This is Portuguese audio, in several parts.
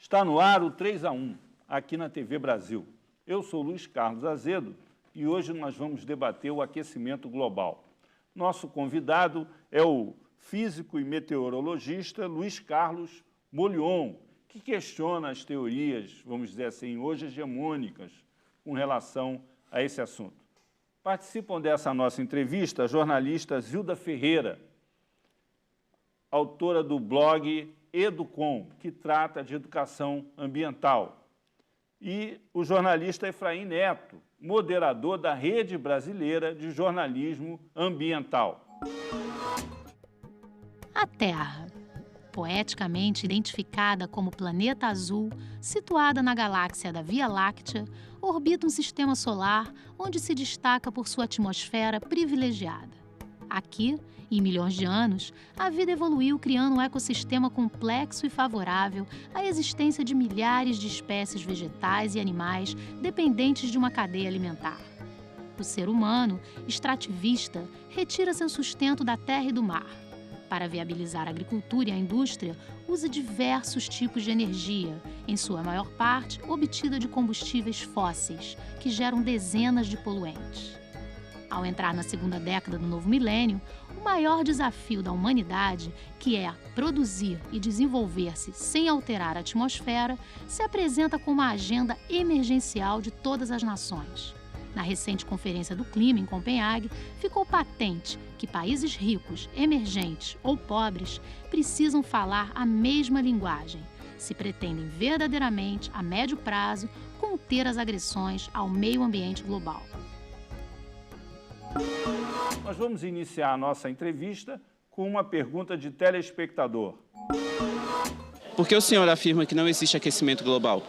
Está no ar o 3-1, aqui na TV Brasil. Eu sou Luiz Carlos Azedo e hoje nós vamos debater o aquecimento global. Nosso convidado é o físico e meteorologista Luiz Carlos Molion, que questiona as teorias, vamos dizer assim, hoje hegemônicas, com relação a esse assunto. Participam dessa nossa entrevista a jornalista Zilda Ferreira, autora do blog Educom, que trata de educação ambiental, e o jornalista Efraim Neto, moderador da Rede Brasileira de Jornalismo Ambiental. A Terra, poeticamente identificada como planeta azul, situada na galáxia da Via Láctea, orbita um sistema solar onde se destaca por sua atmosfera privilegiada. Aqui, em milhões de anos, a vida evoluiu criando um ecossistema complexo e favorável à existência de milhares de espécies vegetais e animais dependentes de uma cadeia alimentar. O ser humano, extrativista, retira seu sustento da terra e do mar. Para viabilizar a agricultura e a indústria, usa diversos tipos de energia, em sua maior parte obtida de combustíveis fósseis, que geram dezenas de poluentes. Ao entrar na segunda década do novo milênio, o maior desafio da humanidade, que é produzir e desenvolver-se sem alterar a atmosfera, se apresenta como uma agenda emergencial de todas as nações. Na recente Conferência do Clima, em Copenhague, ficou patente que países ricos, emergentes ou pobres precisam falar a mesma linguagem, se pretendem verdadeiramente, a médio prazo, conter as agressões ao meio ambiente global. Nós vamos iniciar a nossa entrevista com uma pergunta de telespectador. Por que o senhor afirma que não existe aquecimento global?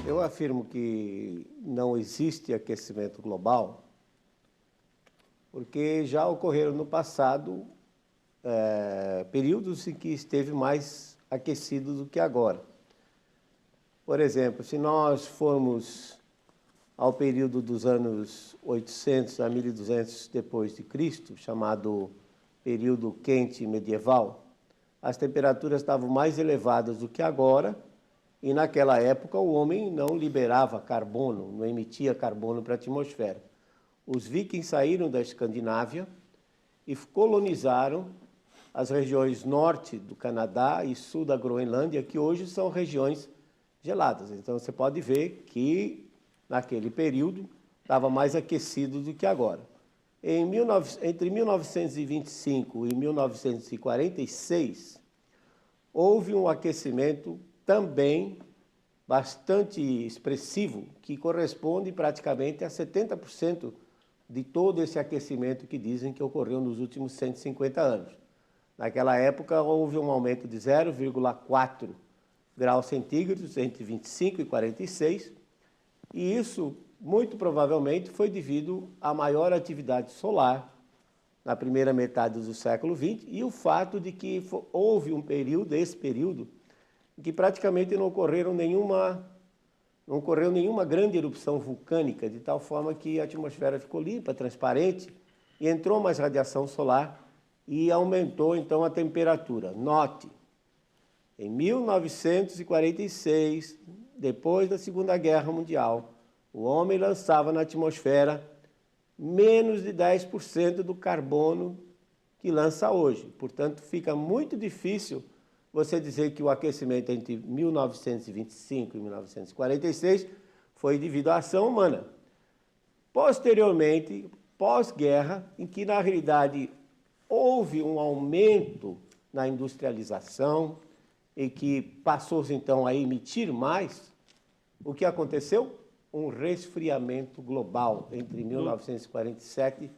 Eu afirmo que não existe aquecimento global porque já ocorreram no passado períodos em que esteve mais aquecido do que agora. Por exemplo, se nós formos ao período dos anos 800 a 1200 depois de Cristo, chamado período quente medieval, as temperaturas estavam mais elevadas do que agora, e naquela época o homem não liberava carbono, não emitia carbono para a atmosfera. Os vikings saíram da Escandinávia e colonizaram as regiões norte do Canadá e sul da Groenlândia, que hoje são regiões geladas. Então você pode ver que naquele período estava mais aquecido do que agora. Entre 1925 e 1946, houve um aquecimento também bastante expressivo, que corresponde praticamente a 70% de todo esse aquecimento que dizem que ocorreu nos últimos 150 anos. Naquela época, houve um aumento de 0,4 graus centígrados entre 25 e 46, e isso, muito provavelmente, foi devido à maior atividade solar na primeira metade do século XX e o fato de que houve um período, esse período, em que praticamente não ocorreu nenhuma grande erupção vulcânica, de tal forma que a atmosfera ficou limpa, transparente, e entrou mais radiação solar e aumentou, então, a temperatura. Note, em 1946, depois da Segunda Guerra Mundial, o homem lançava na atmosfera menos de 10% do carbono que lança hoje. Portanto, fica muito difícil você dizer que o aquecimento entre 1925 e 1946 foi devido à ação humana. Posteriormente, pós-guerra, em que, na realidade, houve um aumento na industrialização e que passou-se, então, a emitir mais, o que aconteceu? Um resfriamento global entre 1947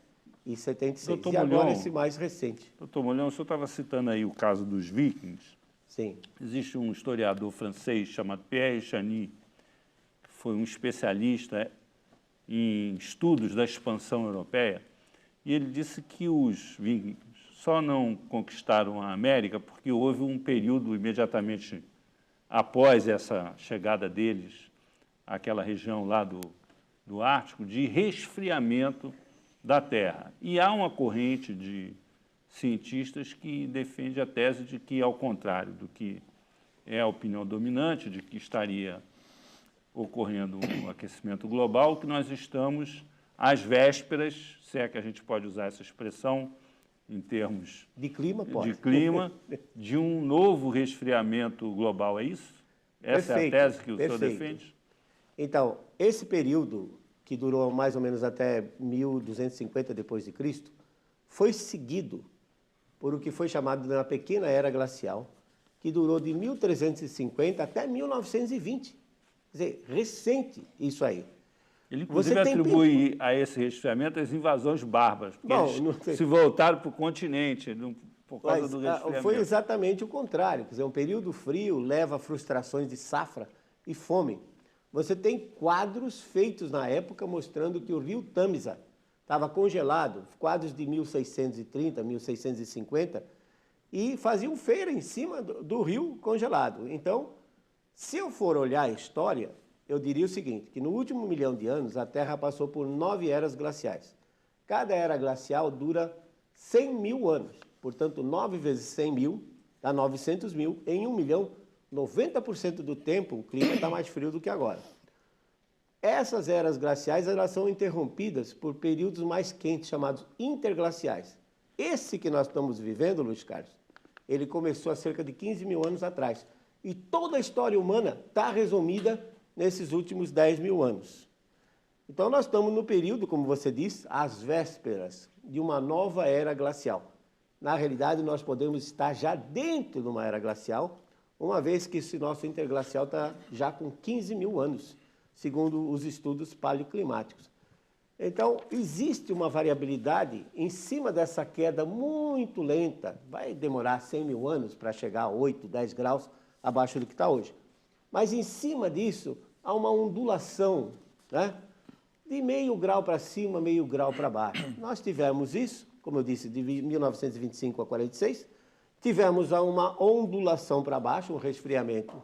e 76. Dr. E agora Molion, esse mais recente. Doutor Molion, o senhor estava citando aí o caso dos vikings. Sim. Existe um historiador francês chamado Pierre Chani, que foi um especialista em estudos da expansão europeia, e ele disse que os vikings só não conquistaram a América porque houve um período imediatamente após essa chegada deles àquela região lá do Ártico, de resfriamento da Terra. E há uma corrente de cientistas que defende a tese de que, ao contrário do que é a opinião dominante de que estaria ocorrendo um aquecimento global, que nós estamos às vésperas, se é que a gente pode usar essa expressão, em termos De clima, pode. de clima, de um novo resfriamento global, é isso? Essa Perfeito, é a tese que o senhor perfeito. defende? Então, esse período, que durou mais ou menos até 1250 depois de Cristo, foi seguido por o que foi chamado de uma pequena era glacial, que durou de 1350 até 1920. Quer dizer, recente isso aí. Ele, inclusive, atribui a esse resfriamento as invasões bárbaras, porque eles se voltaram para o continente por causa do resfriamento. Foi exatamente o contrário. Quer dizer, um período frio leva a frustrações de safra e fome. Você tem quadros feitos na época mostrando que o rio Tâmisa estava congelado, quadros de 1630, 1650, e faziam feira em cima do rio congelado. Então, se eu for olhar a história, eu diria o seguinte, que no último 1 milhão de anos, a Terra passou por 9 eras glaciais. Cada era glacial dura 100 mil anos. Portanto, 9 vezes 100 mil dá 900 mil. Em 1 milhão, 90% do tempo, o clima está mais frio do que agora. Essas eras glaciais, elas são interrompidas por períodos mais quentes, chamados interglaciais. Esse que nós estamos vivendo, Luiz Carlos, ele começou há cerca de 15 mil anos atrás. E toda a história humana está resumida nesses últimos 10 mil anos. Então, nós estamos no período, como você disse, às vésperas de uma nova era glacial. Na realidade, nós podemos estar já dentro de uma era glacial, uma vez que esse nosso interglacial está já com 15 mil anos, segundo os estudos paleoclimáticos. Então, existe uma variabilidade em cima dessa queda muito lenta, vai demorar 100 mil anos para chegar a 8, 10 graus abaixo do que está hoje. Mas em cima disso, há uma ondulação, né? De meio grau para cima, meio grau para baixo. Nós tivemos isso, como eu disse, de 1925 a 46, tivemos uma ondulação para baixo, um resfriamento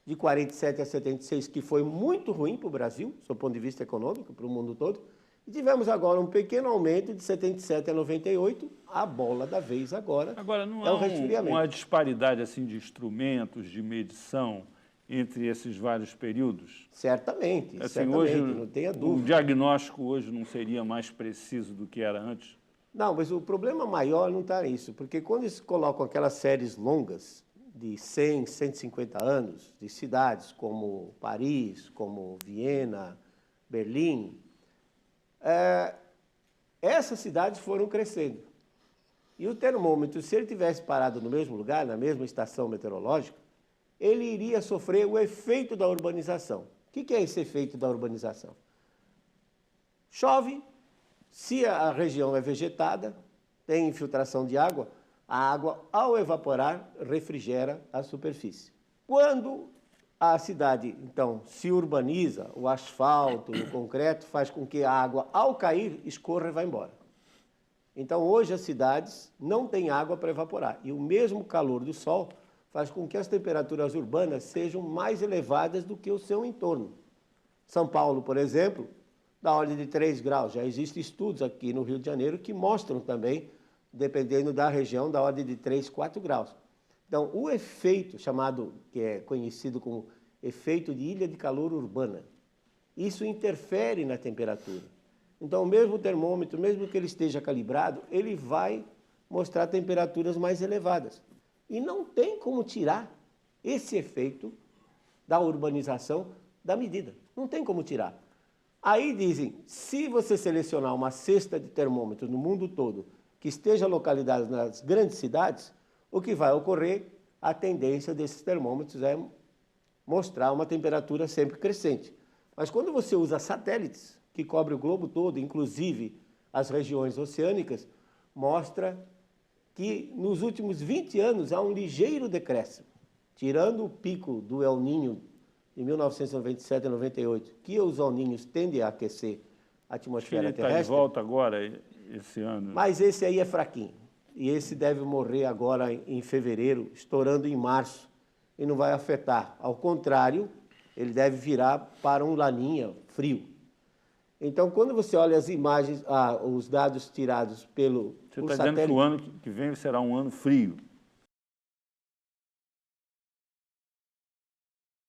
de 47 a 76, que foi muito ruim para o Brasil, do ponto de vista econômico, para o mundo todo, e tivemos agora um pequeno aumento de 77 a 98, a bola da vez agora não é o resfriamento. Uma disparidade assim, de instrumentos de medição entre esses vários períodos? Certamente, assim, certamente, hoje, não tenha dúvida. O diagnóstico hoje não seria mais preciso do que era antes? Não, mas o problema maior não está nisso, porque quando eles colocam aquelas séries longas, de 100, 150 anos, de cidades como Paris, como Viena, Berlim, essas cidades foram crescendo. E o termômetro, se ele tivesse parado no mesmo lugar, na mesma estação meteorológica, ele iria sofrer o efeito da urbanização. O que é esse efeito da urbanização? Chove, se a região é vegetada, tem infiltração de água, a água, ao evaporar, refrigera a superfície. Quando a cidade, então, se urbaniza, o asfalto, o concreto, faz com que a água, ao cair, escorra e vá embora. Então, hoje, as cidades não têm água para evaporar. E o mesmo calor do sol faz com que as temperaturas urbanas sejam mais elevadas do que o seu entorno. São Paulo, por exemplo, da ordem de 3 graus. Já existem estudos aqui no Rio de Janeiro que mostram também, dependendo da região, da ordem de 3, 4 graus. Então, o efeito chamado, que é conhecido como efeito de ilha de calor urbana, isso interfere na temperatura. Então, o mesmo termômetro, mesmo que ele esteja calibrado, ele vai mostrar temperaturas mais elevadas. E não tem como tirar esse efeito da urbanização da medida. Não tem como tirar. Aí dizem, se você selecionar uma cesta de termômetros no mundo todo que esteja localizada nas grandes cidades, o que vai ocorrer, a tendência desses termômetros é mostrar uma temperatura sempre crescente. Mas quando você usa satélites, que cobrem o globo todo, inclusive as regiões oceânicas, mostra que nos últimos 20 anos há um ligeiro decréscimo. Tirando o pico do El Niño de 1997 e 98, que os El Niños tendem a aquecer a atmosfera terrestre. Está de volta agora, esse ano. Mas esse aí é fraquinho. E esse deve morrer agora em fevereiro, estourando em março, e não vai afetar. Ao contrário, ele deve virar para um laninha frio. Então, quando você olha as imagens, os dados tirados por satélite... Você está dizendo que o ano que vem será um ano frio?